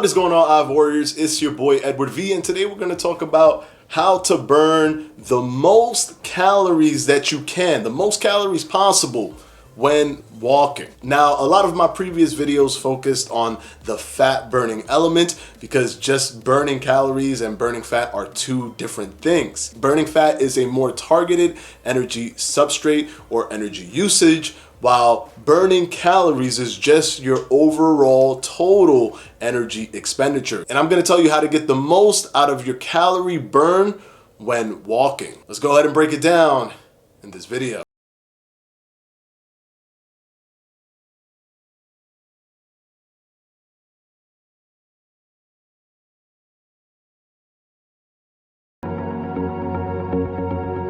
What is going on, Hive Warriors? It's your boy Edward V, and today we're going to talk about how to burn the most calories that you can, the most calories possible when walking. Now, a lot of my previous videos focused on the fat burning element because just burning calories and burning fat are two different things. Burning fat is a more targeted energy substrate or energy usage, while burning calories is just your overall total energy expenditure. And I'm gonna tell you how to get the most out of your calorie burn when walking. Let's go ahead and break it down in this video.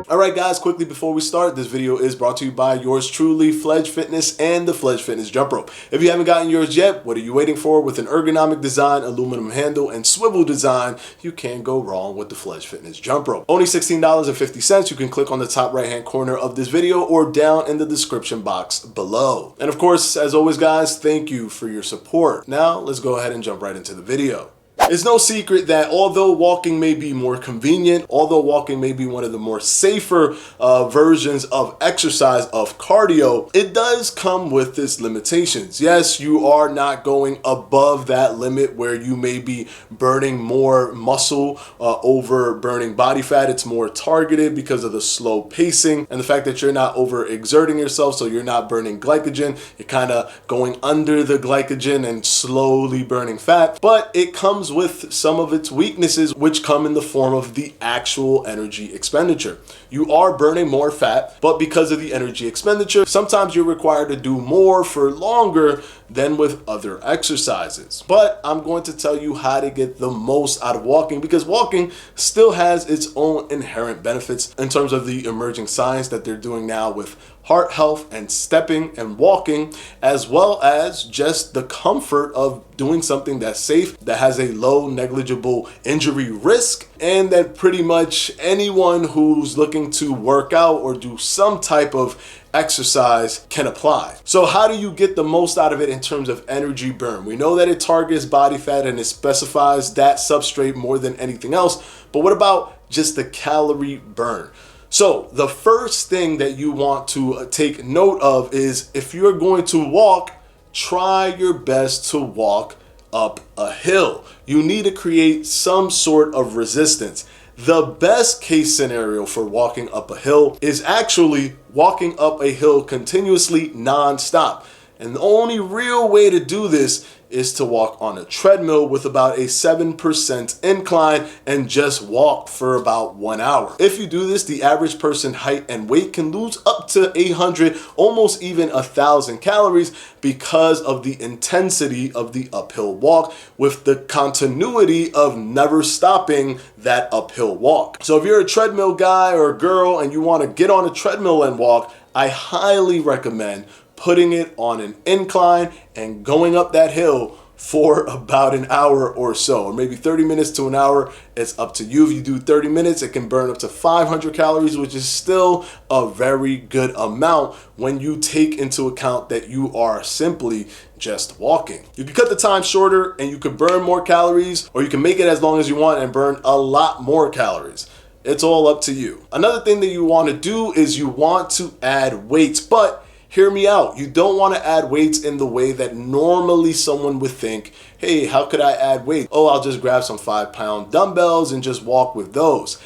Alright guys, quickly before we start, this video is brought to you by yours truly, Fledge Fitness and the Fledge Fitness Jump Rope. If you haven't gotten yours yet, what are you waiting for? With an ergonomic design, aluminum handle, and swivel design, you can't go wrong with the Fledge Fitness Jump Rope. Only $16.50. You can click on the top right hand corner of this video or down in the description box below. And of course, as always guys, thank you for your support. Now, let's go ahead and jump right into the video. It's no secret that although walking may be more convenient, although walking may be one of the more safer versions of exercise, of cardio, it does come with its limitations. Yes, you are not going above that limit where you may be burning more muscle over burning body fat. It's more targeted because of the slow pacing and the fact that you're not overexerting yourself, so you're not burning glycogen. You're kind of going under the glycogen and slowly burning fat, but it comes with some of its weaknesses, which come in the form of the actual energy expenditure. You are burning more fat, but because of the energy expenditure, sometimes you're required to do more for longer than with other exercises. But I'm going to tell you how to get the most out of walking, because walking still has its own inherent benefits in terms of the emerging science that they're doing now with heart health and stepping and walking, as well as just the comfort of doing something that's safe, that has a low negligible injury risk, and that pretty much anyone who's looking to work out or do some type of exercise can apply. So how do you get the most out of it in terms of energy burn? We know that it targets body fat and it specifies that substrate more than anything else, but what about just the calorie burn? So the first thing that you want to take note of is, if you're going to walk, try your best to walk up a hill. You need to create some sort of resistance. The best case scenario for walking up a hill is actually walking up a hill continuously non-stop. And the only real way to do this is to walk on a treadmill with about a 7% incline and just walk for about 1 hour. If you do this, the average person height and weight can lose up to 800, almost even 1,000 calories because of the intensity of the uphill walk, with the continuity of never stopping that uphill walk. So if you're a treadmill guy or girl and you want to get on a treadmill and walk, I highly recommend putting it on an incline and going up that hill for about an hour or so, or maybe 30 minutes to an hour. It's up to you. If you do 30 minutes, it can burn up to 500 calories, which is still a very good amount when you take into account that you are simply just walking. You can cut the time shorter and you can burn more calories, or you can make it as long as you want and burn a lot more calories. It's all up to you. Another thing that you want to do is you want to add weights, but hear me out. You don't want to add weights in the way that normally someone would think, hey, how could I add weight? Oh, I'll just grab some 5-pound dumbbells and just walk with those.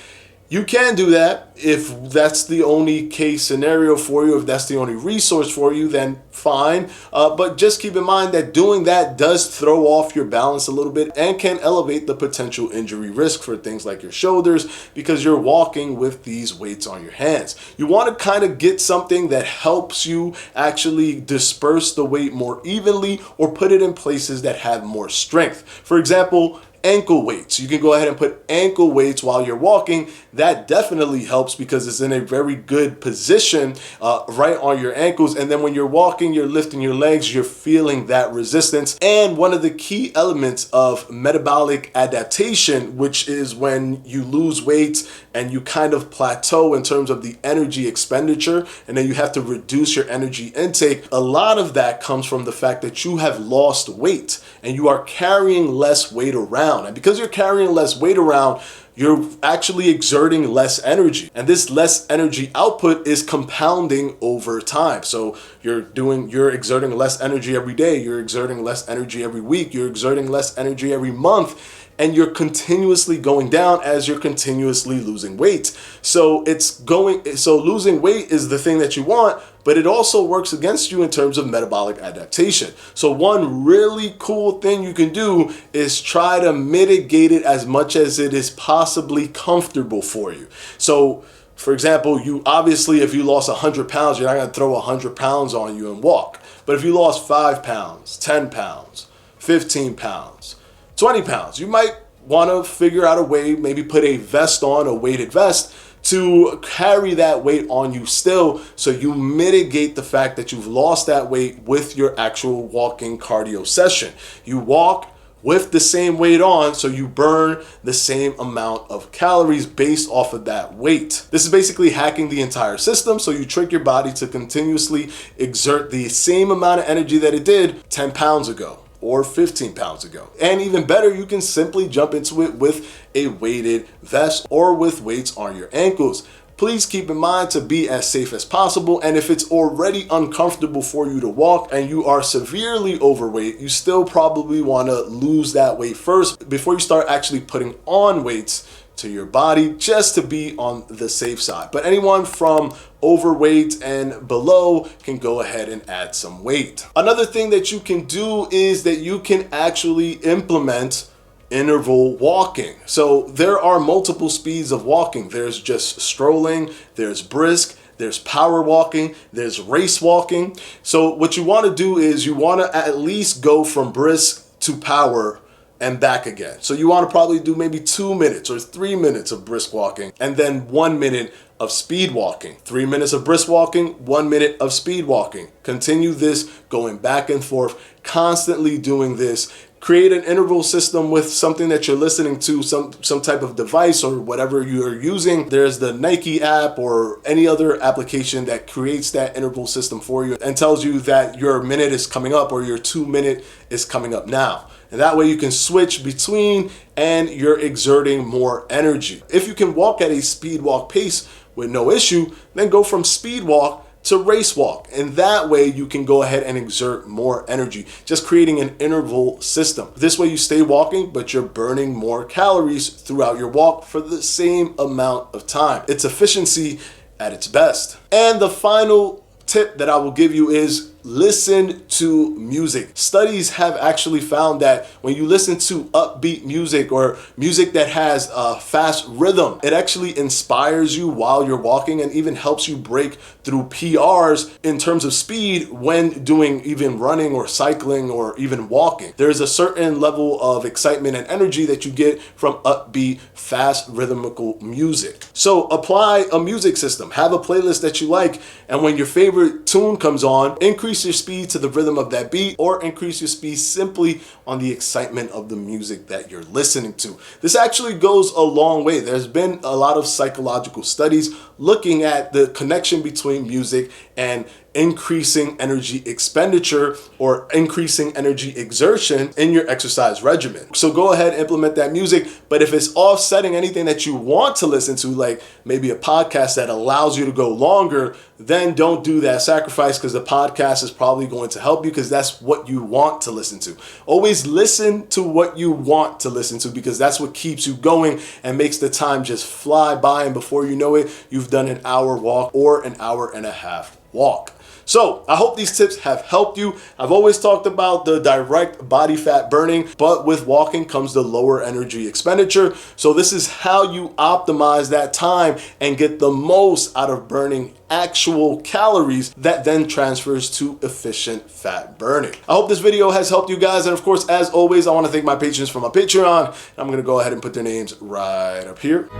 You can do that if that's the only case scenario for you. If that's the only resource for you, then fine. But just keep in mind that doing that does throw off your balance a little bit and can elevate the potential injury risk for things like your shoulders, because you're walking with these weights on your hands. You want to kind of get something that helps you actually disperse the weight more evenly or put it in places that have more strength. For example, ankle weights. You can go ahead and put ankle weights while you're walking. That definitely helps because it's in a very good position right on your ankles. And then when you're walking, you're lifting your legs, you're feeling that resistance. And one of the key elements of metabolic adaptation, which is when you lose weight and you kind of plateau in terms of the energy expenditure, and then you have to reduce your energy intake. A lot of that comes from the fact that you have lost weight and you are carrying less weight around. And because you're carrying less weight around, you're actually exerting less energy. And this less energy output is compounding over time. So you're exerting less energy every day, you're exerting less energy every week, you're exerting less energy every month, and you're continuously going down as you're continuously losing weight. So losing weight is the thing that you want, but it also works against you in terms of metabolic adaptation. So one really cool thing you can do is try to mitigate it as much as it is possibly comfortable for you. So for example, you obviously, if you lost 100 pounds, you're not gonna throw 100 pounds on you and walk. But if you lost 5 pounds, 10 pounds, 15 pounds, 20 pounds, you might want to figure out a way, maybe put a vest on, a weighted vest, to carry that weight on you still, so you mitigate the fact that you've lost that weight with your actual walking cardio session. You walk with the same weight on, so you burn the same amount of calories based off of that weight. This is basically hacking the entire system, so you trick your body to continuously exert the same amount of energy that it did 10 pounds ago or 15 pounds ago. And even better, you can simply jump into it with a weighted vest or with weights on your ankles. Please keep in mind to be as safe as possible, and if it's already uncomfortable for you to walk and you are severely overweight, you still probably want to lose that weight first before you start actually putting on weights to your body, just to be on the safe side. But anyone from overweight and below can go ahead and add some weight. Another thing that you can do is that you can actually implement interval walking. So there are multiple speeds of walking. There's just strolling, there's brisk, there's power walking, there's race walking. So what you want to do is you want to at least go from brisk to power and back again. So you want to probably do maybe 2 minutes or 3 minutes of brisk walking and then 1 minute of speed walking. 3 minutes of brisk walking, 1 minute of speed walking. Continue this going back and forth, constantly doing this. Create an interval system with something that you're listening to, some type of device or whatever you're using. There's the Nike app or any other application that creates that interval system for you and tells you that your minute is coming up or your 2 minute is coming up now. And that way you can switch between and you're exerting more energy. If you can walk at a speed walk pace with no issue, then go from speed walk to race walk. And that way you can go ahead and exert more energy, just creating an interval system. This way you stay walking, but you're burning more calories throughout your walk for the same amount of time. It's efficiency at its best. And the final tip that I will give you is listen to music. Studies have actually found that when you listen to upbeat music or music that has a fast rhythm, it actually inspires you while you're walking and even helps you break through PRs in terms of speed when doing even running or cycling or even walking. There's a certain level of excitement and energy that you get from upbeat, fast, rhythmical music. So apply a music system. Have a playlist that you like, and when your favorite tune comes on, increase your speed to the rhythm of that beat or increase your speed simply on the excitement of the music that you're listening to. This actually goes a long way. There's been a lot of psychological studies looking at the connection between music and increasing energy expenditure or increasing energy exertion in your exercise regimen. So go ahead, implement that music, but if it's offsetting anything that you want to listen to, like maybe a podcast that allows you to go longer, then don't do that sacrifice, because the podcast is probably going to help you because that's what you want to listen to. Always listen to what you want to listen to, because that's what keeps you going and makes the time just fly by, and before you know it, you've done an hour walk or an hour and a half walk. So I hope these tips have helped you. I've always talked about the direct body fat burning, but with walking comes the lower energy expenditure. So this is how you optimize that time and get the most out of burning actual calories that then transfers to efficient fat burning. I hope this video has helped you guys. And of course, as always, I want to thank my patrons for my Patreon. I'm going to go ahead and put their names right up here.